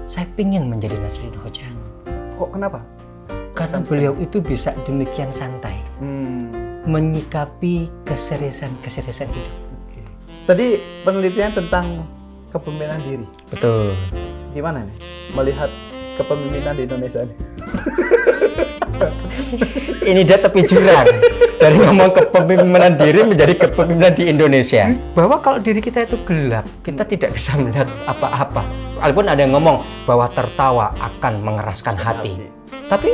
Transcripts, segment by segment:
saya pingin menjadi Nasruddin Hoja. Kok kenapa? Karena beliau itu bisa demikian santai menyikapi keseriusan hidup. Oke. Tadi penelitian tentang kepemimpinan diri. Betul. Gimana nih melihat kepemimpinan di Indonesia nih? Ini dia tepi jurang dari ngomong kepemimpinan diri menjadi kepemimpinan di Indonesia. Bahwa kalau diri kita itu gelap, kita tidak bisa melihat apa-apa. Walaupun ada yang ngomong bahwa tertawa akan mengeraskan hati. Tapi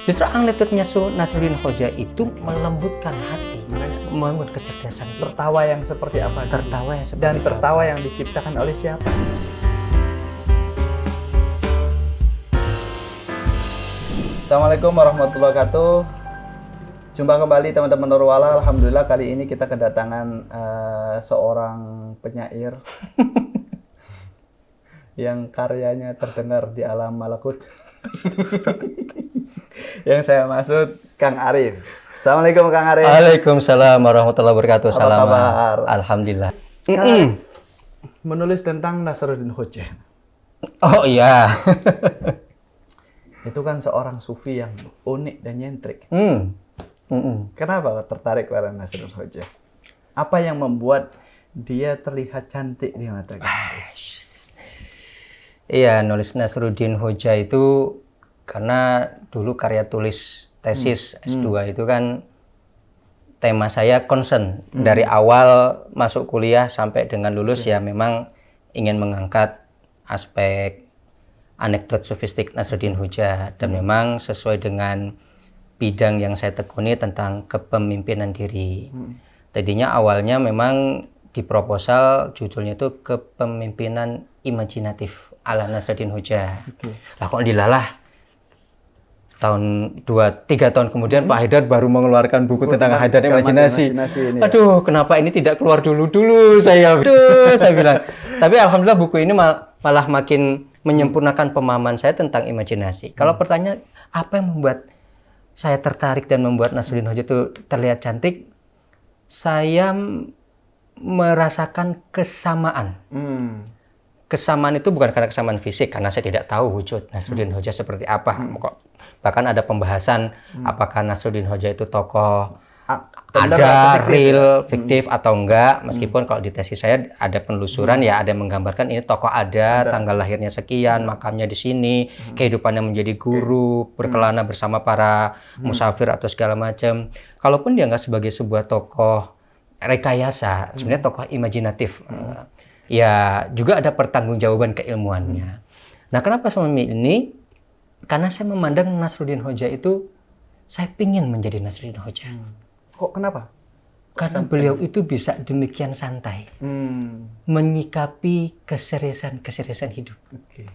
justru anekdotnya Nasruddin Hoja itu melembutkan hati, membangun kecerdasan. Tertawa yang seperti apa? Tertawa yang seperti Dan tertawa yang diciptakan oleh siapa? Assalamualaikum warahmatullahi wabarakatuh. Jumpa kembali teman-teman Nurwala. Alhamdulillah kali ini kita kedatangan seorang penyair yang karyanya terdengar di alam malakut. Yang saya maksud Kang Arif. Assalamualaikum Kang Arif. Waalaikumsalam warahmatullahi wabarakatuh. Apa Salam. kabar? Alhamdulillah. Menulis tentang Nasruddin Hoja. Oh iya. Itu kan seorang sufi yang unik dan nyentrik. Kenapa tertarik pada Nasruddin Hoja? Apa yang membuat dia terlihat cantik di mata kita? Iya, nulis Nasruddin Hoja itu karena dulu karya tulis tesis S2 itu kan tema saya concern. Dari awal masuk kuliah sampai dengan lulus ya memang ingin mengangkat aspek anekdot sofistik Nasruddin Hoja dan memang sesuai dengan bidang yang saya tekuni tentang kepemimpinan diri. Tadinya awalnya memang di proposal judulnya itu kepemimpinan imajinatif ala Nasruddin Hoja. Lah kok dilalah tahun 2-3 tahun kemudian Pak Haidar baru mengeluarkan buku tentang Haidar imajinasi. Aduh, kenapa ini tidak keluar dulu saya bilang. Tapi alhamdulillah buku ini malah makin menyempurnakan pemahaman saya tentang imajinasi. Kalau pertanyaan apa yang membuat saya tertarik dan membuat Nasruddin Hoja itu terlihat cantik, saya merasakan kesamaan. Kesamaan itu bukan karena kesamaan fisik, karena saya tidak tahu wujud Nasruddin Hoja seperti apa. Bahkan ada pembahasan apakah Nasruddin Hoja itu tokoh ada real, fiktif atau enggak. Meskipun kalau di tesis saya ada penelusuran ya ada yang menggambarkan ini tokoh ada, tanggal lahirnya sekian, makamnya di sini, kehidupannya menjadi guru, berkelana bersama para musafir atau segala macam. Kalaupun dia enggak sebagai sebuah tokoh rekayasa, sebenarnya tokoh imajinatif. Ya juga ada pertanggungjawaban keilmuannya. Nah, kenapa saya memilih ini? Karena saya memandang Nasruddin Hoja itu saya pingin menjadi Nasruddin Hoja. Kok kenapa? Karena beliau itu bisa demikian santai menyikapi keseriusan hidup. Oke.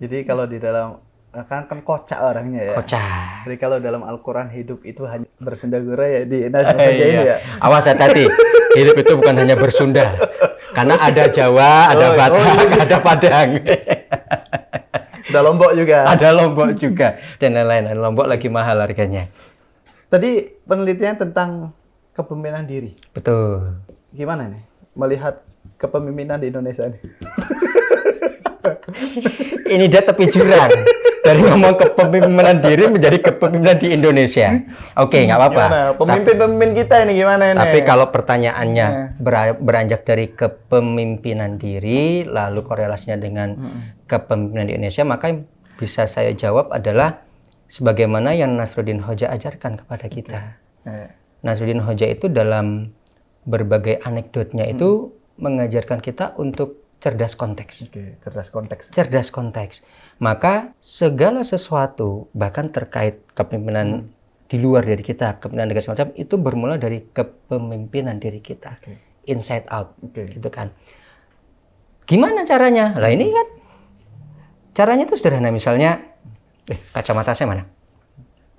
Jadi kalau di dalam kan kocak orangnya ya. Kocak. Jadi kalau dalam Al-Quran hidup itu hanya bersenda-gurau ya di Nasruddin Hoja ini ya. Awas hati-hati. Hidup itu bukan hanya bersunda. Karena ada Jawa, ada Batak, ada Padang. Ada Lombok juga. Ada Lombok juga dan lain-lain. Lombok lagi mahal harganya. Tadi penelitian tentang kepemimpinan diri. Betul. Gimana nih melihat kepemimpinan di Indonesia nih? Ini dia tepi jurang dari ngomong kepemimpinan diri menjadi kepemimpinan di Indonesia. Oke, nggak apa-apa. Pemimpin-pemimpin kita ini gimana ini? Tapi kalau pertanyaannya beranjak dari kepemimpinan diri lalu korelasinya dengan kepemimpinan di Indonesia, maka yang bisa saya jawab adalah sebagaimana yang Nasruddin Hoja ajarkan kepada kita. Nasruddin Hoja itu dalam berbagai anekdotnya itu mengajarkan kita untuk cerdas konteks. Cerdas konteks. Maka segala sesuatu bahkan terkait kepemimpinan di luar dari kita, kepemimpinan negara semacam itu bermula dari kepemimpinan diri kita. Inside out, gitu kan. Gimana caranya? Lah ini kan caranya itu sederhana. Misalnya kacamata saya mana?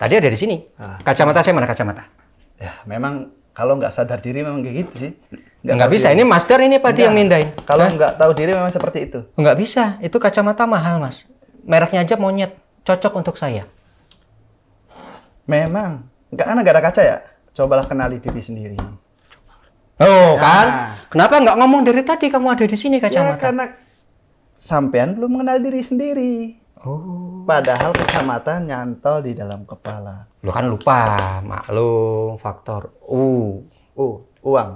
Tadi ada di sini. Kacamata saya mana kacamata? Ya, memang kalau nggak sadar diri memang kayak gitu sih. Nggak bisa. Ini master ini Pak yang mindahin. Kalau nggak tahu diri memang seperti itu. Nggak bisa. Itu kacamata mahal, Mas. Mereknya aja monyet. Cocok untuk saya. Memang. Nggak ada kaca ya? Cobalah kenali diri sendiri. Oh, kan? Kenapa nggak ngomong dari tadi kamu ada di sini kacamata? Ya, karena sampean belum mengenal diri sendiri. Oh. Padahal kecamatan nyantol di dalam kepala. Lu kan lupa, maklum, faktor Uang. uang.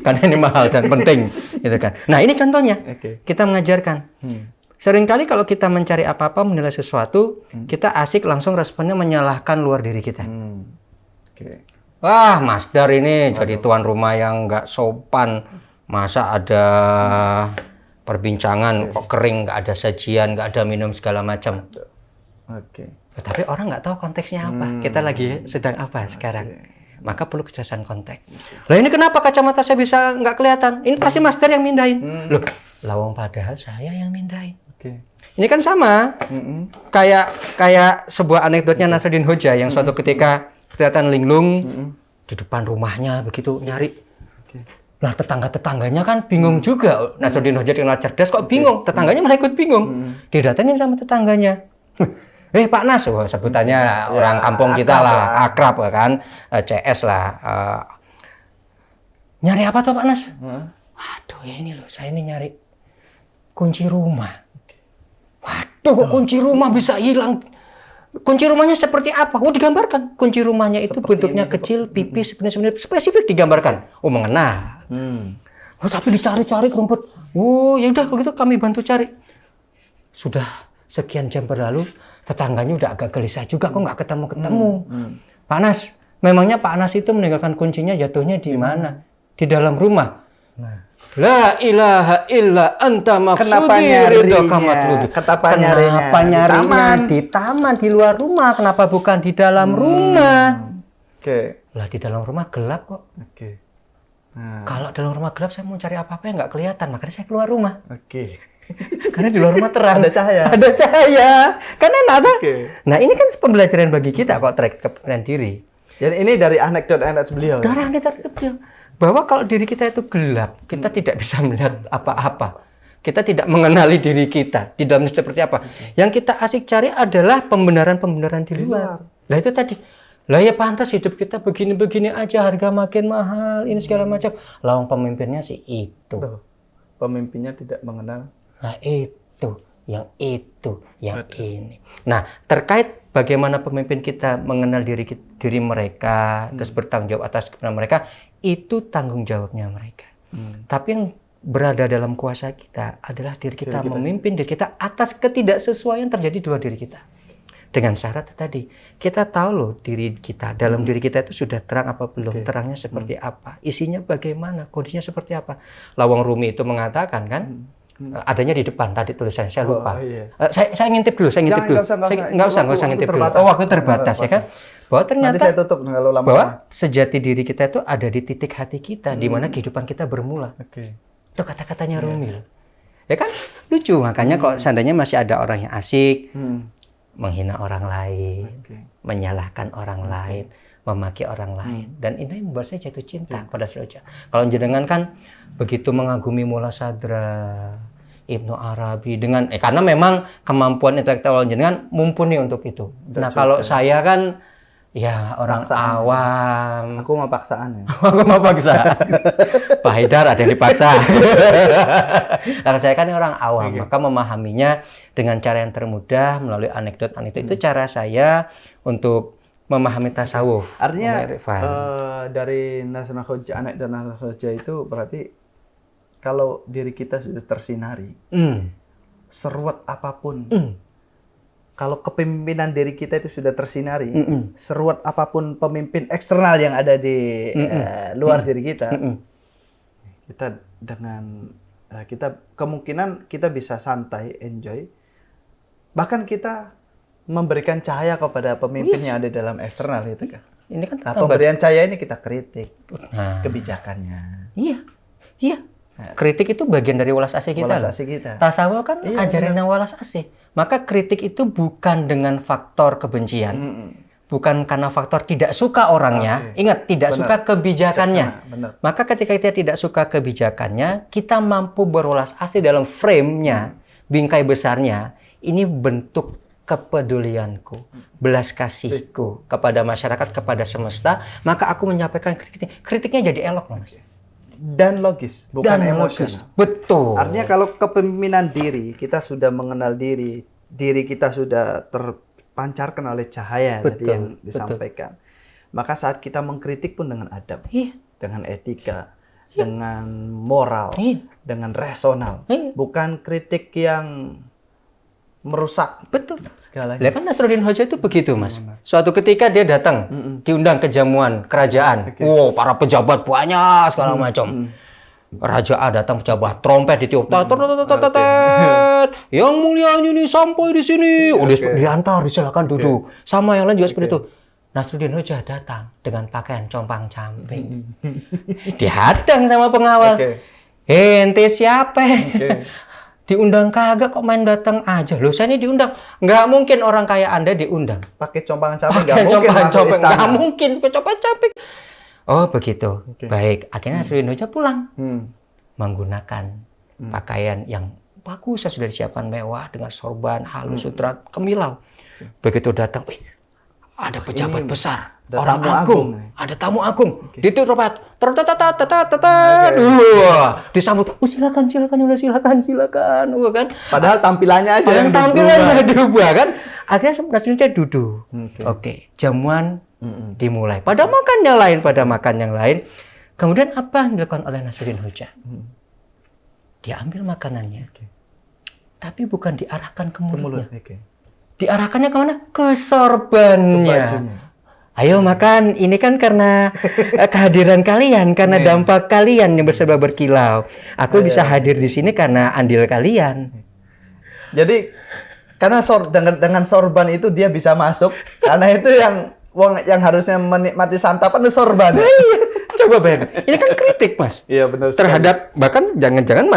Karena ini mahal dan penting, gitu kan. Nah, ini contohnya. Oke. Kita mengajarkan. Seringkali kalau kita mencari apa-apa, menilai sesuatu, kita asik langsung responnya menyalahkan luar diri kita. Oke. Wah, Mas Dar ini jadi tuan rumah yang nggak sopan. Masa ada perbincangan kok kering, nggak ada sajian, nggak ada minum segala macam. Oke. Tapi orang nggak tahu konteksnya apa. Kita lagi sedang apa sekarang. Maka perlu kejelasan konteks. Lah ini kenapa kacamata saya bisa nggak kelihatan? Ini pasti Mas Dar yang mindahin. Loh, lawang padahal saya yang mindahin. Oke. Ini kan sama. Kayak sebuah anekdotnya Nasruddin Hoja yang suatu ketika kelihatan linglung di depan rumahnya begitu nyari. Nah, tetangga-tetangganya kan bingung juga. Nasruddin Hoja dengan cerdas kok bingung. Tetangganya malah ikut bingung. Didatengin sama tetangganya. Pak Nas, sebutannya orang kampung kita lah, akrab kan, CS lah. Nyari apa tuh Pak Nas? Waduh, ya ini loh, saya ini nyari kunci rumah. Waduh, kok kunci rumah bisa hilang? Kunci rumahnya seperti apa? Digambarkan. Kunci rumahnya itu seperti bentuknya ini, kecil, pipis, sebenarnya spesifik digambarkan. Mengenal. Tapi dicari-cari ke rumput. Ya udah, kalau gitu kami bantu cari. Sudah sekian jam berlalu, tetangganya udah agak gelisah juga, kok nggak ketemu-ketemu. Pak Nas, memangnya Pak Nas itu meninggalkan kuncinya jatuhnya di mana? Di dalam rumah. La ilaha illa anta maksudi ridhoka matlubi. Kenapa nyarinya di taman, di luar rumah? Kenapa bukan di dalam rumah? Oke. Lah di dalam rumah gelap kok. Oke. Kalau dalam rumah gelap saya mau cari apa-apa yang nggak kelihatan, makanya saya keluar rumah. Oke. Karena di luar rumah terang. Ada cahaya. Ada cahaya. Kan enak kan? Nah ini kan pembelajaran bagi kita kok track kepercayaan diri. Jadi ini dari anekdot beliau. Dari anekdot beliau. Bahwa kalau diri kita itu gelap, kita tidak bisa melihat apa-apa. Kita tidak mengenali diri kita di dalam seperti apa. Yang kita asik cari adalah pembenaran-pembenaran di luar. Lah itu tadi. Lah ya pantas hidup kita begini-begini aja, harga makin mahal, ini segala macam. Lawang pemimpinnya sih itu. Pemimpinnya tidak mengenal. Nah itu, yang ini. Nah terkait bagaimana pemimpin kita mengenal diri mereka, terus bertanggung jawab atas kebenaran mereka, itu tanggung jawabnya mereka. Tapi yang berada dalam kuasa kita adalah diri kita memimpin diri kita atas ketidaksesuaian terjadi di luar diri kita. Dengan syarat tadi, kita tahu loh diri kita, dalam diri kita itu sudah terang apa belum, terangnya seperti apa, isinya bagaimana, kodenya seperti apa. Lawang Rumi itu mengatakan kan, adanya di depan tadi tulisannya, saya lupa. Saya ngintip dulu, Nggak usah ngintip dulu. Waktu terbatas ya kan. Bahwa ternyata nanti saya tutup kalau lama. Bahwa sejati diri kita itu ada di titik hati kita, di mana kehidupan kita bermula. Itu kata-katanya Rumi. Ya kan? Lucu, makanya kalau seandainya masih ada orang yang asik, menghina orang lain, menyalahkan orang lain, memaki orang lain, dan ini membuat saya jatuh cinta pada Saudara. Kalau jenengan kan begitu mengagumi Mula Sadra, Ibnu Arabi dengan karena memang kemampuan intelektual jenengan mumpuni untuk itu. Nah kalau saya kan ya orang awam. Aku mau paksaan ya. Aku mau paksa. Pak Haidar ada yang dipaksa. Nah, saya kan orang awam, maka memahaminya dengan cara yang termudah melalui anekdot itu cara saya untuk memahami tasawuf. Artinya dari Nasrul Hoja, anekdot Nasrul Hoja itu berarti kalau diri kita sudah tersinari, seruat apapun. Kalau kepemimpinan diri kita itu sudah tersinari, seruat apapun pemimpin eksternal yang ada di luar diri kita, kita dengan kita kemungkinan kita bisa santai, enjoy, bahkan kita memberikan cahaya kepada pemimpin yang ada dalam eksternal itu kan. Ini kan pemberian cahaya ini kita kritik kebijakannya. Iya. Kritik itu bagian dari welas asih kita. Tasawuf kan ajaran yang welas asih. Maka kritik itu bukan dengan faktor kebencian. Bukan karena faktor tidak suka orangnya. Ingat, tidak suka kebijakannya. Maka ketika kita tidak suka kebijakannya, kita mampu berwelas asih dalam frame-nya, bingkai besarnya. Ini bentuk kepedulianku, belas kasihku kepada masyarakat, kepada semesta. Maka aku menyampaikan kritiknya jadi elok loh, Mas. dan logis, bukan Dan emosional. logis. Betul. Artinya kalau kepemimpinan diri, kita sudah mengenal diri, diri kita sudah terpancarkan oleh cahaya tadi Betul, yang disampaikan. Maka saat kita mengkritik pun dengan adab, Iya. dengan etika, dengan moral, Iya. dengan rasional. Iya. Bukan kritik yang merusak Betul. segalanya. Lihat kan Nasruddin Hoja itu begitu, Mas. Suatu ketika dia datang, diundang ke jamuan kerajaan. Wow, para pejabat banyak segala macam. Raja A datang pejabat, trompet ditiup. Yang mulia ini sampai di sini. Udah diantar, silakan duduk. Sama yang lain juga seperti itu. Nasruddin Hoja datang dengan pakaian compang-camping. Dihadang sama pengawal. Ente siapa? Diundang kagak kok main datang aja. Loh, saya ini diundang. Nggak mungkin orang kaya Anda diundang. Pakai compang-camping Pakai nggak mungkin masuk compang-camping. istana. Nggak mungkin pakai compang-camping. Oh, begitu. Baik, akhirnya Nasruddin Hoja pulang. Menggunakan pakaian yang bagus, sudah disiapkan mewah dengan sorban, halus, sutra, kemilau. Begitu datang, wih, ada pejabat besar. Orang agung, ada tamu agung, ditutup rapat, disambut, silakan, kan? Padahal tampilannya aja yang tampilannya diubah kan? Akhirnya Nasruddin duduk. Oke, jamuan dimulai. Pada makan yang lain. Kemudian apa yang dilakukan oleh Nasruddin Hoja? Dia ambil makanannya, tapi bukan diarahkan ke mulutnya. Diarahkannya kemana? Ke sorbannya. Ayo makan, ini kan karena kehadiran kalian, karena dampak kalian yang berserba berkilau. Aku bisa hadir di sini karena andil kalian. Jadi karena dengan sorban itu dia bisa masuk, karena itu yang harusnya menikmati santapan itu sorban. Coba bayangkan, ini kan kritik, Mas. Iya, benar. Terhadap bahkan jangan-jangan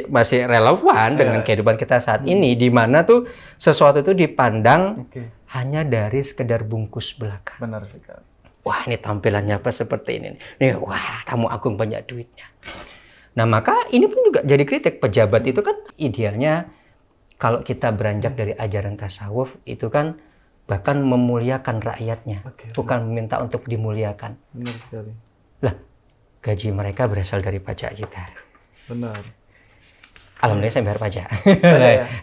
masih relevan dengan kehidupan kita saat ini, di mana tuh sesuatu itu dipandang hanya dari sekedar bungkus belaka. Benar sekali. Wah, ini tampilannya apa seperti ini. Nih, wah, tamu agung banyak duitnya. Nah, maka ini pun juga jadi kritik. Pejabat itu kan idealnya kalau kita beranjak dari ajaran tasawuf itu kan bahkan memuliakan rakyatnya, bukan meminta untuk dimuliakan. Benar sekali. Lah, gaji mereka berasal dari pajak kita. Benar. Alhamdulillah saya bayar pajak.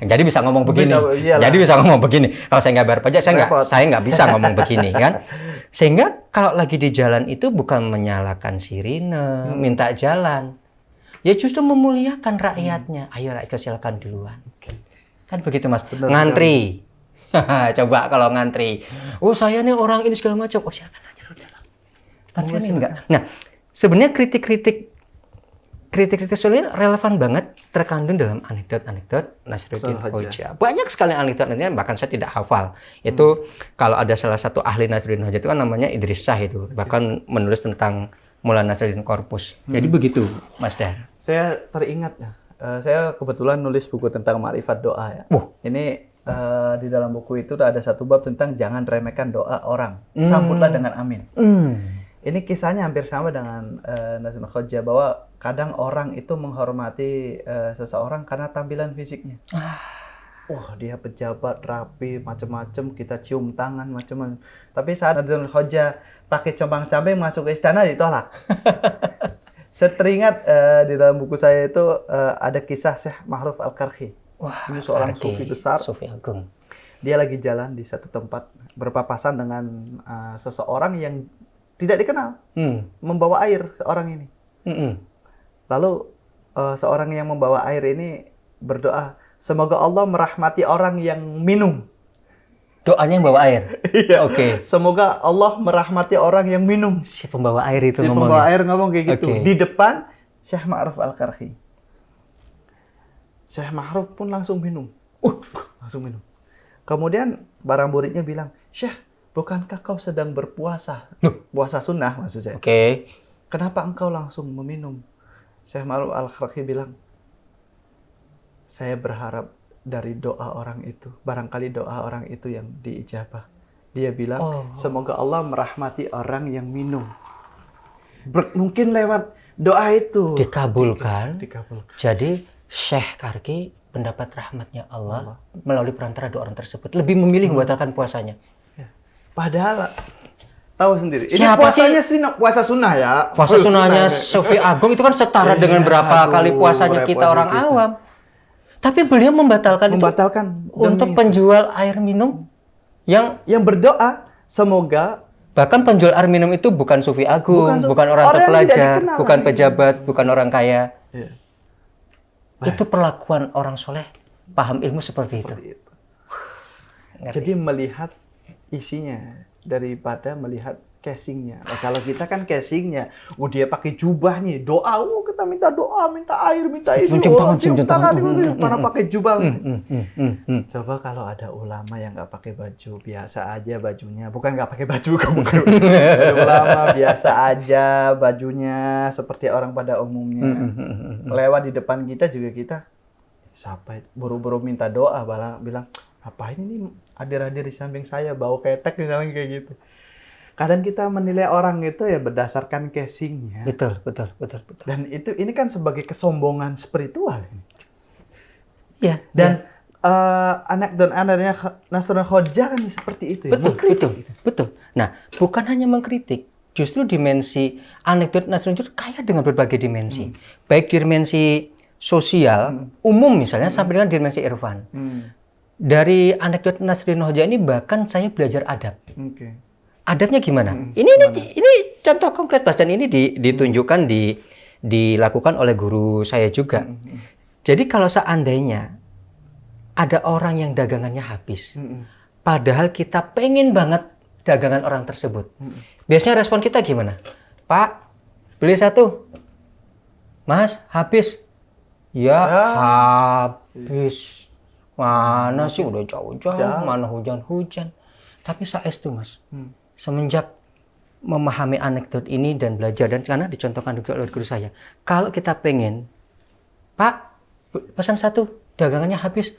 Jadi bisa ngomong begini. Jadi bisa ngomong begini. Kalau saya nggak bayar pajak, saya nggak bisa ngomong begini kan. Sehingga kalau lagi di jalan itu bukan menyalakan sirine, minta jalan. Ya justru memuliakan rakyatnya. Ayo rakyat silakan duluan. Kan begitu, Mas. Benar, ngantri. Coba kalau ngantri. Oh, saya nih orang ini segala macam. Oh, silakan aja udah. Kan enggak. Nah, sebenarnya kritik soalnya relevan banget, terkandung dalam anekdot Nasruddin Hoja. Banyak sekali anekdotnya, bahkan saya tidak hafal. Itu kalau ada salah satu ahli Nasruddin Hoja itu kan namanya Idris Shah itu, bahkan menulis tentang Mula Nasruddin Korpus. Jadi begitu, Mas Dar. Saya teringat ya. Saya kebetulan nulis buku tentang ma'rifat doa ya. Ini di dalam buku itu ada satu bab tentang jangan remehkan doa orang. Sambutlah dengan amin. Ini kisahnya hampir sama dengan Nasruddin Hoja, bahwa kadang orang itu menghormati seseorang karena tampilan fisiknya. Wah, dia pejabat rapi, macam-macam, kita cium tangan macam-macam. Tapi saat Nasruddin Hoja pakai compang-camping masuk ke istana ditolak. Saya teringat di dalam buku saya itu ada kisah Syekh Ma'ruf Al-Karhi. Wah, ini seorang sufi besar. Sufi agung. Dia lagi jalan di satu tempat berpapasan dengan seseorang yang tidak dikenal, membawa air seorang ini. Lalu seorang yang membawa air ini berdoa, semoga Allah merahmati orang yang minum. Doanya yang bawa air? Iya. Oke. Semoga Allah merahmati orang yang minum. Si pembawa air itu ngomong. Si pembawa air ngomong kayak gitu. Di depan Syekh Ma'ruf Al-Karhi. Syekh Ma'ruf pun langsung minum. Langsung minum. Kemudian barang muridnya bilang, Syekh, bukankah kau sedang berpuasa? Puasa sunnah maksud saya. Kenapa engkau langsung meminum? Syekh Ma'ruf Al-Karhi bilang, saya berharap dari doa orang itu. Barangkali doa orang itu yang diijabah. Dia bilang, semoga Allah merahmati orang yang minum. Mungkin lewat doa itu. Dikabulkan. Jadi Syekh Karki mendapat rahmatnya Allah melalui perantara doa orang tersebut. Lebih memilih membatalkan puasanya. Padahal Tahu sendiri. Ini Siapa puasanya sih puasa sunnah ya. Puasa sunnahnya Sufi Agung itu kan setara dengan berapa kali puasanya kita orang awam. Tapi beliau membatalkan untuk penjual air minum yang berdoa semoga, bahkan penjual air minum itu bukan Sufi Agung, bukan orang terpelajar, bukan pejabat, bukan orang kaya. Itu perlakuan orang soleh, paham ilmu seperti itu. Jadi melihat isinya daripada melihat casingnya. Nah, kalau kita kan casingnya, dia pakai jubah nih, doa, kita minta doa, minta air, minta ini, cium tangan, mana pakai jubah. Coba kalau ada ulama yang nggak pakai baju, biasa aja bajunya, bukan nggak pakai baju, bukan. Ada ulama biasa aja bajunya, seperti orang pada umumnya. Lewat di depan kita juga kita, siapa itu? Buru-buru minta doa, bilang, apa ini hadir-hadir di samping saya, bau ketek misalnya kayak gitu. Kadang kita menilai orang itu ya berdasarkan casingnya. Betul. Dan ini kan sebagai kesombongan spiritual. Ya. Dan anekdotnya Nasrul Hoja kan seperti itu. Betul. Nah, bukan hanya mengkritik. Justru dimensi anekdot Nasrul Hoja kaya dengan berbagai dimensi. Baik dimensi sosial, umum misalnya, sampai dengan dimensi irfan. Dari anekdot Nasruddin Hoja ini bahkan saya belajar adab. Adabnya gimana? Ini contoh konkret, dan ini ditunjukkan dilakukan oleh guru saya juga. Jadi kalau seandainya ada orang yang dagangannya habis, padahal kita pengen banget dagangan orang tersebut, biasanya respon kita gimana? Pak, beli satu. Mas, habis. Ya, habis. Mana sih, udah jauh-jauh, mana hujan-hujan. Tapi saestu Mas, semenjak memahami anekdot ini dan belajar, dan karena dicontohkan juga oleh guru saya, kalau kita pengen, Pak, pesan satu, dagangannya habis.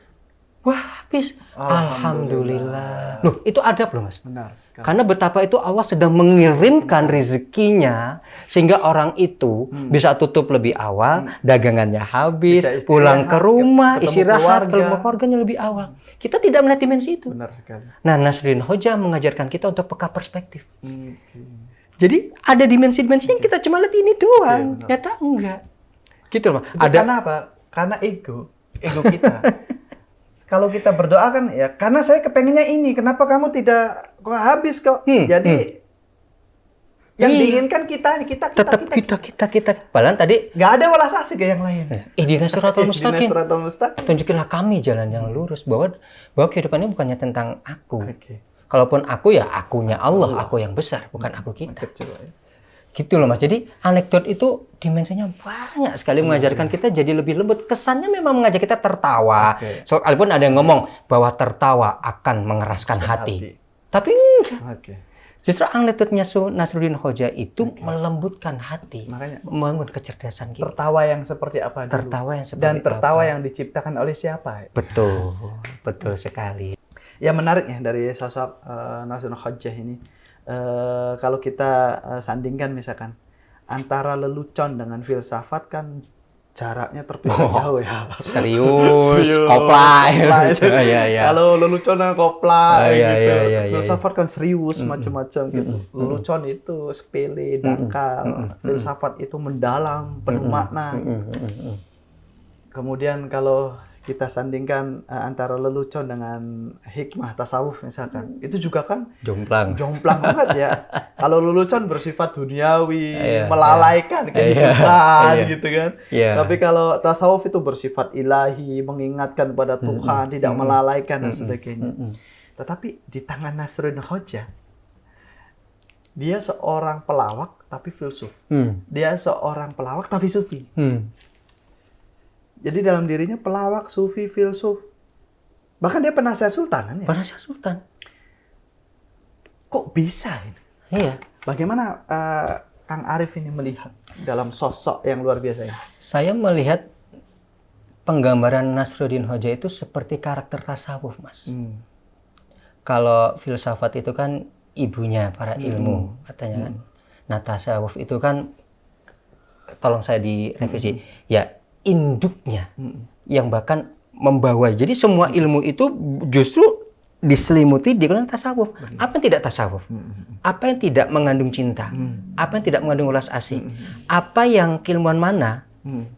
Wah, habis. Alhamdulillah. Loh, itu adab loh Mas. Benar. Karena betapa itu Allah sedang mengirimkan rezekinya sehingga orang itu bisa tutup lebih awal, dagangannya habis, pulang ke rumah, istirahat, ketemu keluarganya lebih awal. Kita tidak melihat dimensi itu. Benar sekali. Nah, Nasruddin Hoja mengajarkan kita untuk peka perspektif. Jadi ada dimensi-dimensi yang kita cuma lihat ini doang, ternyata enggak. Gitu loh. Karena apa? Karena ego kita. Kalau kita berdoa kan ya karena saya kepengennya ini, kenapa kamu tidak kok habis kok? Jadi yang diinginkan kita. Padahal tadi nggak ada welas asik yang lain. Ihdinas siratal mustaqim. Tunjukilah kami jalan yang lurus, bahwa kehidupannya bukannya tentang aku. Kalaupun aku ya akunya Allah, aku yang besar, bukan aku kita. Gitu loh Mas. Jadi anekdot itu dimensinya banyak sekali, mengajarkan kita jadi lebih lembut. Kesannya memang mengajak kita tertawa. Sekalipun ada yang ngomong bahwa tertawa akan mengeraskan hati. Tapi enggak. Justru anekdotnya Nasruddin Hoja itu melembutkan hati, makanya membangun kecerdasan kita. Tertawa yang seperti apa dulu? Tertawa yang seperti dan tertawa apa? Yang diciptakan oleh siapa? Betul sekali. Ya menariknya dari sosok Nasruddin Hoja ini. Kalau kita sandingkan misalkan antara lelucon dengan filsafat kan jaraknya terpisah jauh ya. Serius. Koplay. Kalau lelucon dan koplay gitu. Filsafat kan serius macam-macam gitu. Lelucon itu sepele, dangkal. Filsafat itu mendalam, penuh makna. Kemudian kalau kita sandingkan antara lelucon dengan hikmah tasawuf misalkan, itu juga kan jomplang banget ya. Kalau lelucon bersifat duniawi, melalaikan kehidupan gitu kan. Tapi kalau tasawuf itu bersifat ilahi, mengingatkan pada Tuhan, tidak melalaikan dan sebagainya. Tetapi di tangan Nasruddin Hoja, dia seorang pelawak tapi filsuf. Dia seorang pelawak tapi sufi. Jadi dalam dirinya pelawak, sufi, filsuf. Bahkan dia penasihat sultan kan ya? Penasihat sultan. Kok bisa ini? Iya. Bagaimana Kang Arif ini melihat dalam sosok yang luar biasa ini? Saya melihat penggambaran Nasruddin Hoja itu seperti karakter tasawuf, Mas. Kalau filsafat itu kan ibunya para ilmu, katanya kan. Nah, tasawuf itu kan, tolong saya direvisi, ya induknya yang bahkan membawa. Jadi semua ilmu itu justru diselimuti dengan tasawuf. Apa yang tidak tasawuf? Apa yang tidak mengandung cinta? Apa yang tidak mengandung ulas asih? Apa yang keilmuan mana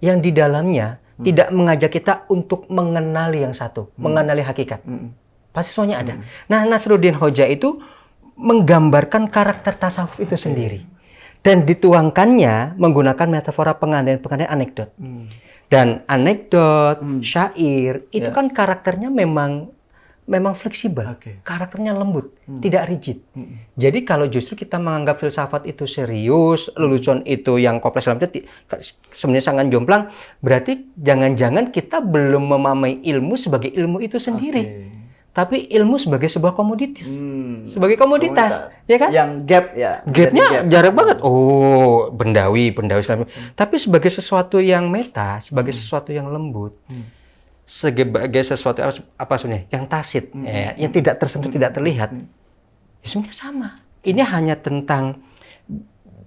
yang di dalamnya tidak mengajak kita untuk mengenali yang satu, mengenali hakikat? Pasti semuanya ada. Nah, Nasruddin Hoja itu menggambarkan karakter tasawuf itu sendiri. Dan dituangkannya menggunakan metafora pengandaian anekdot. Dan anekdot, syair, itu kan karakternya memang fleksibel. Karakternya lembut, tidak rigid. Jadi kalau justru kita menganggap filsafat itu serius, lelucon itu yang kompleks dalam itu sebenarnya sangat jomplang, berarti jangan-jangan kita belum memahami ilmu sebagai ilmu itu sendiri. Tapi ilmu sebagai sebuah komoditas, sebagai komoditas, ya kan? Yang gapnya jarak banget. Oh, bendawi segala macam. Tapi sebagai sesuatu yang meta, sebagai sesuatu yang lembut, sebagai sesuatu apa sebenarnya? Yang tacit, yang tidak tersentuh, tidak terlihat. Ya sebenarnya sama. Ini hanya tentang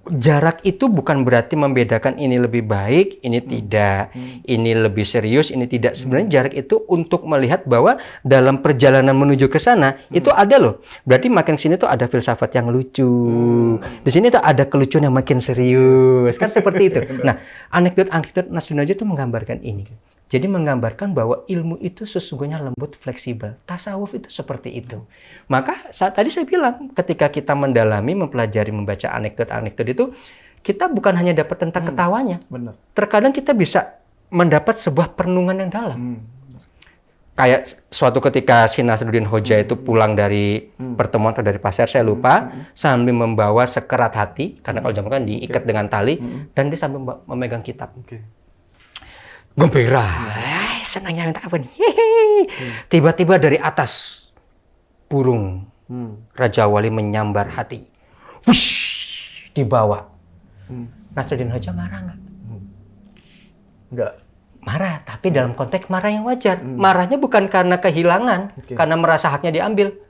jarak itu bukan berarti membedakan ini lebih baik, ini tidak, ini lebih serius, ini tidak. Sebenarnya jarak itu untuk melihat bahwa dalam perjalanan menuju ke sana itu ada loh. Berarti makin sini tuh ada filsafat yang lucu. Di sini tuh ada kelucuan yang makin serius. Kan seperti itu. Nah, anekdot Nasruddin Hoja itu menggambarkan ini. Jadi menggambarkan bahwa ilmu itu sesungguhnya lembut, fleksibel. Tasawuf itu seperti itu. Maka tadi saya bilang, ketika kita mendalami, mempelajari, membaca anekdot-anekdot itu, kita bukan hanya dapat tentang ketawanya. Benar. Terkadang kita bisa mendapat sebuah perenungan yang dalam. Kayak suatu ketika si Nasruddin Hoja itu pulang dari pertemuan atau dari pasar, saya lupa, sambil membawa sekerat hati, karena kalau zaman kan diikat dengan tali, dan dia sambil memegang kitab. Gembira, senangnya minta apa nih? Tiba-tiba dari atas burung Raja Wali menyambar hati, wush, dibawa. Nasruddin Hoja marah nggak? Enggak. Marah, tapi dalam konteks marah yang wajar. Marahnya bukan karena kehilangan, karena merasa haknya diambil.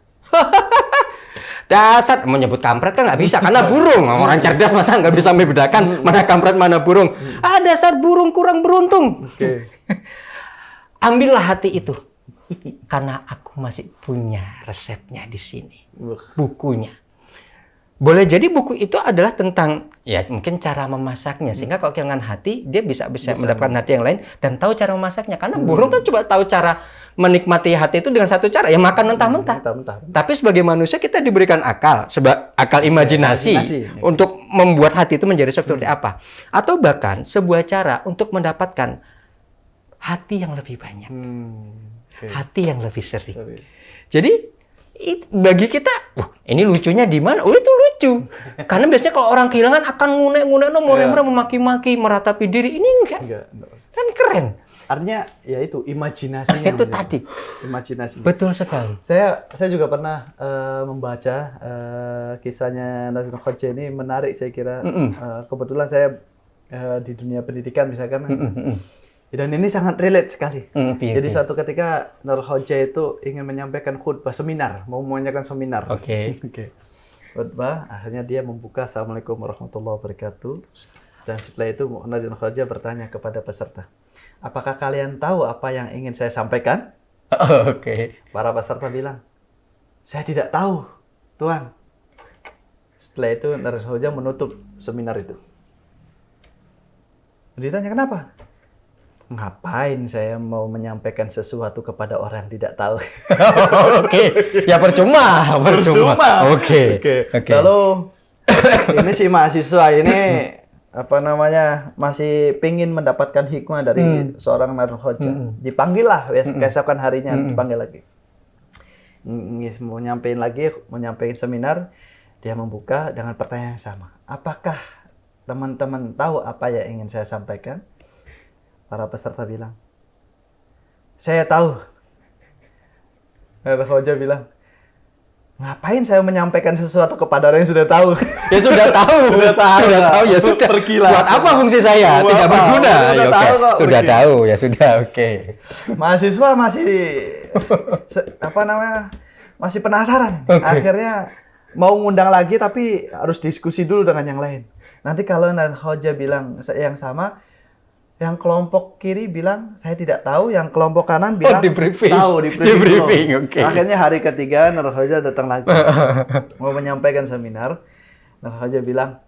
Dasar, mau nyebut kampret kan nggak bisa, karena burung. Orang cerdas masa nggak bisa membedakan mana kampret, mana burung. Dasar burung kurang beruntung. Ambillah hati itu. Karena aku masih punya resepnya di sini. Bukunya. Boleh jadi buku itu adalah tentang, ya mungkin cara memasaknya. Sehingga kalau kehilangan hati, dia bisa mendapatkan hati yang lain dan tahu cara memasaknya. Karena burung kan coba tahu cara menikmati hati itu dengan satu cara, ya makan mentah-mentah. Tapi sebagai manusia kita diberikan akal, akal imajinasi untuk membuat hati itu menjadi seperti apa. Atau bahkan sebuah cara untuk mendapatkan hati yang lebih banyak. Hati yang lebih sering. Jadi bagi kita, ini lucunya di mana? Itu lucu. Karena biasanya kalau orang kehilangan akan ngunek-ngunek, memaki-maki, meratapi diri. Ini enggak. Kan keren. Artinya ya itu imajinasinya. Itu tadi. Imajinasi. Betul sekali. Saya juga pernah membaca kisahnya Nasruddin Hoja ini, menarik saya kira. Kebetulan saya di dunia pendidikan misalkan. Dan ini sangat relate sekali. Jadi suatu ketika Nasruddin Hoja itu ingin menyampaikan khutbah seminar, mau menyampaikan seminar. Khutbah, akhirnya dia membuka Assalamualaikum warahmatullahi wabarakatuh. Dan setelah itu Nasruddin Hoja bertanya kepada peserta, apakah kalian tahu apa yang ingin saya sampaikan? Para peserta bilang, saya tidak tahu, Tuan. Setelah itu Nasruddin Hoja menutup seminar itu. Ditanya kenapa? Ngapain saya mau menyampaikan sesuatu kepada orang yang tidak tahu? Ya percuma. Lalu ini si mahasiswa ini masih pingin mendapatkan hikmah dari seorang Nasruddin Hoja. Dipanggil lah keesokan harinya, dipanggil lagi. Mau nyampein seminar, dia membuka dengan pertanyaan yang sama. Apakah teman-teman tahu apa yang ingin saya sampaikan? Para peserta bilang, saya tahu. Nasruddin Hoja bilang, ngapain saya menyampaikan sesuatu kepada orang yang sudah tahu? Ya sudah tahu. Ya sudah. Buat apa fungsi saya? Tidak berguna. Sudah tahu. Ya sudah. Mahasiswa masih penasaran. Akhirnya mau ngundang lagi, tapi harus diskusi dulu dengan yang lain. Nanti kalau Nasruddin Hoja bilang yang sama, Yang kelompok kiri bilang saya tidak tahu, yang kelompok kanan bilang di briefing. tahu, di briefing. Oke. Akhirnya hari ketiga Nur Hoja datang lagi mau menyampaikan seminar. Nur Hoja bilang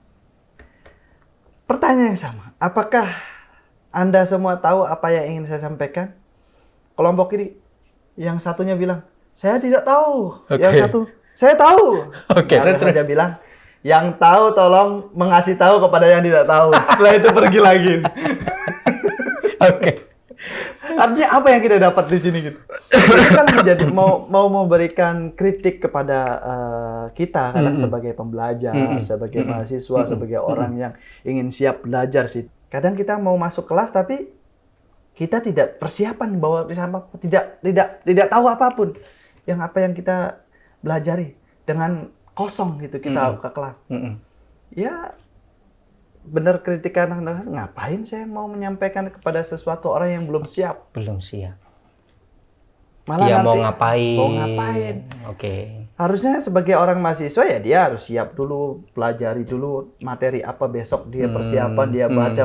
pertanyaan yang sama. Apakah Anda semua tahu apa yang ingin saya sampaikan? Kelompok kiri yang satunya bilang saya tidak tahu. Yang satu saya tahu. Nur Hoja bilang yang tahu tolong mengasih tahu kepada yang tidak tahu. Setelah itu pergi lagi. Oke. Artinya apa yang kita dapat di sini gitu? Ini kan menjadi mau memberikan kritik kepada kita kan sebagai pembelajar, sebagai mahasiswa, sebagai orang yang ingin siap belajar sih. Kadang kita mau masuk kelas tapi kita tidak persiapan bahwa tidak tahu apapun. Yang apa yang kita belajari dengan kosong gitu kita ke kelas. Ya benar kritikan, ngapain saya mau menyampaikan kepada sesuatu orang yang belum siap. Belum siap. Malah dia nanti mau ngapain. Mau ngapain. Oke. Harusnya sebagai orang mahasiswa ya dia harus siap dulu, pelajari dulu materi apa besok dia persiapan, dia baca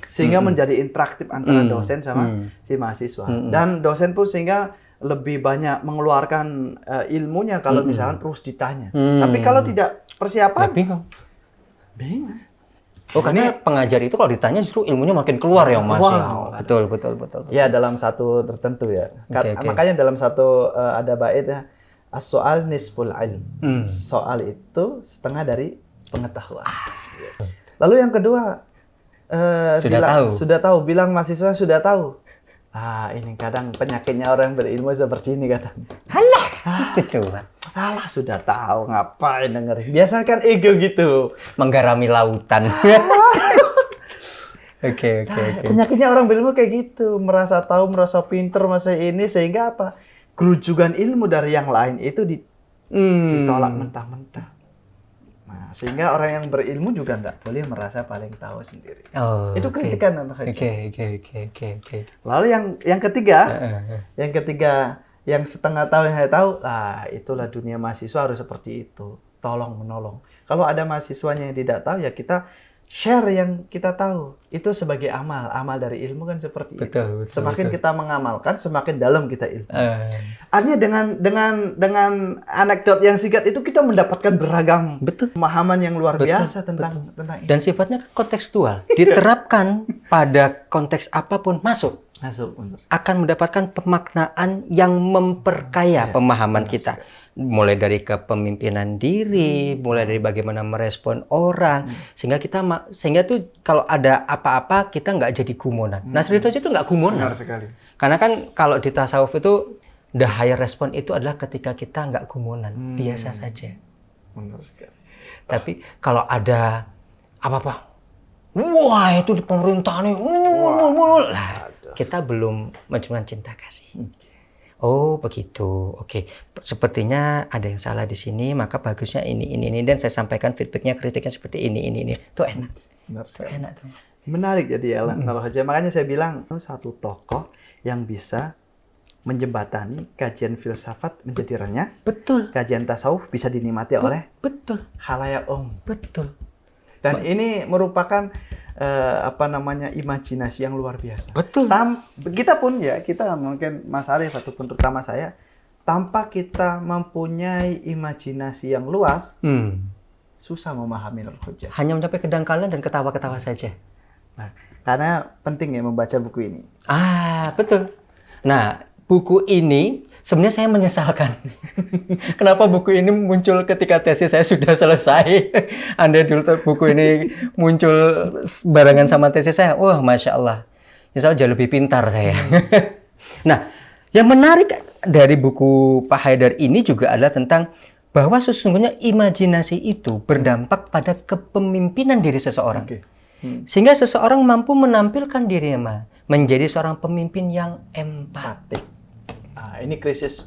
sehingga menjadi interaktif antara dosen sama si mahasiswa. Dan dosen pun sehingga lebih banyak mengeluarkan ilmunya kalau misalkan terus ditanya. Tapi kalau tidak persiapan, bingung. Oh, karena pengajar itu kalau ditanya justru ilmunya makin keluar ya Mas. Betul. Ya dalam satu tertentu ya. Makanya dalam satu ada bait ya, as-soal nisful ilm. Soal itu setengah dari pengetahuan. Lalu yang kedua sudah tahu, bilang mahasiswa sudah tahu. Ini kadang penyakitnya orang berilmu seperti ini kadang. Alah, sudah tahu, ngapain dengerin. Biasanya kan ego gitu. Menggarami lautan. Oke. Penyakitnya orang berilmu kayak gitu. Merasa tahu, merasa pinter, merasa ini. Sehingga apa? Kerujukan ilmu dari yang lain itu ditolak mentah-mentah. Nah, sehingga orang yang berilmu juga nggak boleh merasa paling tahu sendiri. Itu kritikan anak Oke. Lalu yang ketiga, yang setengah tahu yang saya tahu, itulah dunia mahasiswa harus seperti itu, tolong menolong. Kalau ada mahasiswanya yang tidak tahu ya kita share yang kita tahu. Itu sebagai amal dari ilmu kan seperti itu. Semakin kita mengamalkan, semakin dalam kita ilmu. Artinya dengan anekdot yang singkat itu kita mendapatkan beragam pemahaman yang luar biasa tentang ini. Dan sifatnya kontekstual, diterapkan pada konteks apapun masuk. Akan mendapatkan pemaknaan yang memperkaya pemahaman kita. Mulai dari kepemimpinan diri, mulai dari bagaimana merespon orang, sehingga tuh kalau ada apa-apa kita nggak jadi gumonan. Nasrul Hoja itu nggak gumonan. Benar sekali. Karena kan kalau di tasawuf itu the higher respon itu adalah ketika kita nggak gumonan, biasa saja. Benar sekali. Tapi kalau ada apa-apa, wah itu di pemerintahan kita belum mencurahkan cinta kasih. Oh begitu, oke. Sepertinya ada yang salah di sini, maka bagusnya ini. Dan saya sampaikan feedbacknya, kritiknya seperti ini. Itu enak. Benar sekali. Enak tuh. Menarik jadi ya Nur Hoja. Makanya saya bilang satu tokoh yang bisa menjembatani kajian filsafat menjadi renyah. Betul. Kajian tasawuf bisa dinikmati oleh khalayak umum. Betul. Dan ini merupakan imajinasi yang luar biasa. Betul. Kita pun ya, kita mungkin Mas Arief ataupun terutama saya, tanpa kita mempunyai imajinasi yang luas, susah memahami Nur Hoja. Hanya mencapai kedangkalan dan ketawa-ketawa saja. Nah, karena penting ya membaca buku ini. Betul. Nah, buku ini sebenarnya saya menyesalkan. Kenapa buku ini muncul ketika tesis saya sudah selesai? Andai dulu buku ini muncul barengan sama tesis saya, wah Masya Allah. Insya Allah jauh lebih pintar saya. Nah, yang menarik dari buku Pak Haidar ini juga adalah tentang bahwa sesungguhnya imajinasi itu berdampak pada kepemimpinan diri seseorang. Sehingga seseorang mampu menampilkan dirinya menjadi seorang pemimpin yang empatik. Ini krisis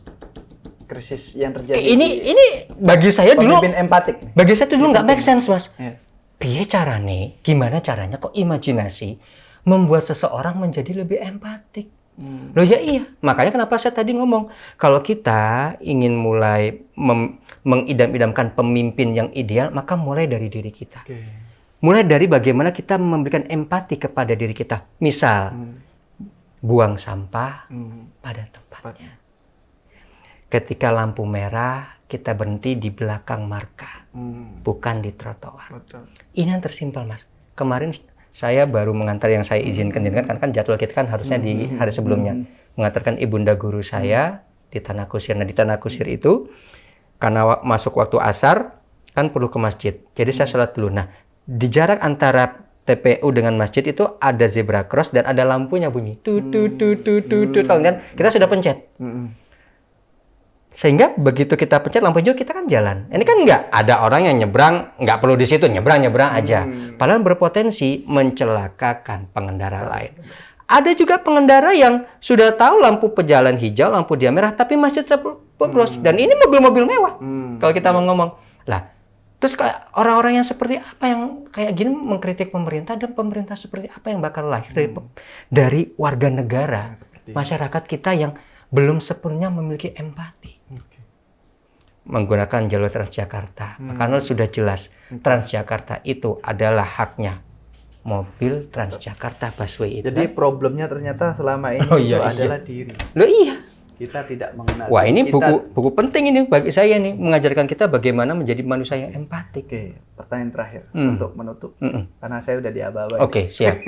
yang terjadi. Ini bagi saya dulu pemimpin empatik. Bagi saya itu dulu nggak make sense, Mas. Gimana caranya kok imajinasi membuat seseorang menjadi lebih empatik? Loh ya iya. Makanya kenapa saya tadi ngomong kalau kita ingin mulai mengidam-idamkan pemimpin yang ideal, maka mulai dari diri kita. Mulai dari bagaimana kita memberikan empati kepada diri kita. Misal, buang sampah pada tempatnya. Ketika lampu merah, kita berhenti di belakang marka, bukan di trotoar. Betul. Ini yang tersimpel, Mas. Kemarin saya baru mengantar yang saya izinkan, kan jadwal kita kan harusnya di hari sebelumnya. Mengantarkan ibunda guru saya di Tanah Kusir. Nah, di Tanah Kusir itu, karena masuk waktu asar, kan perlu ke masjid. Jadi saya sholat dulu. Nah, di jarak antara TPU dengan masjid itu ada zebra cross dan ada lampunya bunyi. Kan? Kita sudah pencet. Sehingga begitu kita pencet lampu hijau, kita kan jalan. Ini kan nggak ada orang yang nyebrang, nggak perlu di situ, nyebrang aja. Padahal berpotensi mencelakakan pengendara lain. Ada juga pengendara yang sudah tahu lampu pejalan hijau, lampu dia merah, tapi masih terus. Dan ini mobil-mobil mewah. Kalau kita mau ngomong. Lah, terus orang-orang yang seperti apa yang kayak gini mengkritik pemerintah, dan pemerintah seperti apa yang bakal lahir dari warga negara, masyarakat kita yang belum sepenuhnya memiliki empati. Menggunakan jalur Transjakarta. Karena sudah jelas, Transjakarta itu adalah haknya mobil Transjakarta busway itu. Jadi problemnya ternyata selama ini adalah diri. Loh iya. Kita tidak mengenal. Wah, ini buku penting ini bagi saya nih, mengajarkan kita bagaimana menjadi manusia yang empatik. Oke, pertanyaan terakhir untuk menutup. Karena saya udah diaba-aba. Oke, siap.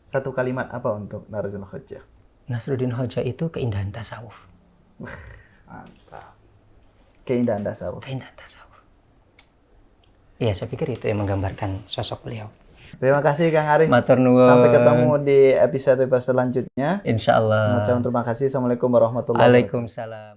Satu kalimat apa untuk Nasruddin Hoja? Nasruddin Hoja itu keindahan tasawuf. Mantap. Keindahan tasawuf. Keindahan tasawuf. Iya, saya pikir itu yang menggambarkan sosok beliau. Terima kasih Kang Arif. Matur nuwun. Sampai ketemu di episode selanjutnya. Insyaallah. Terima kasih. Assalamualaikum warahmatullahi wabarakatuh. Waalaikumsalam.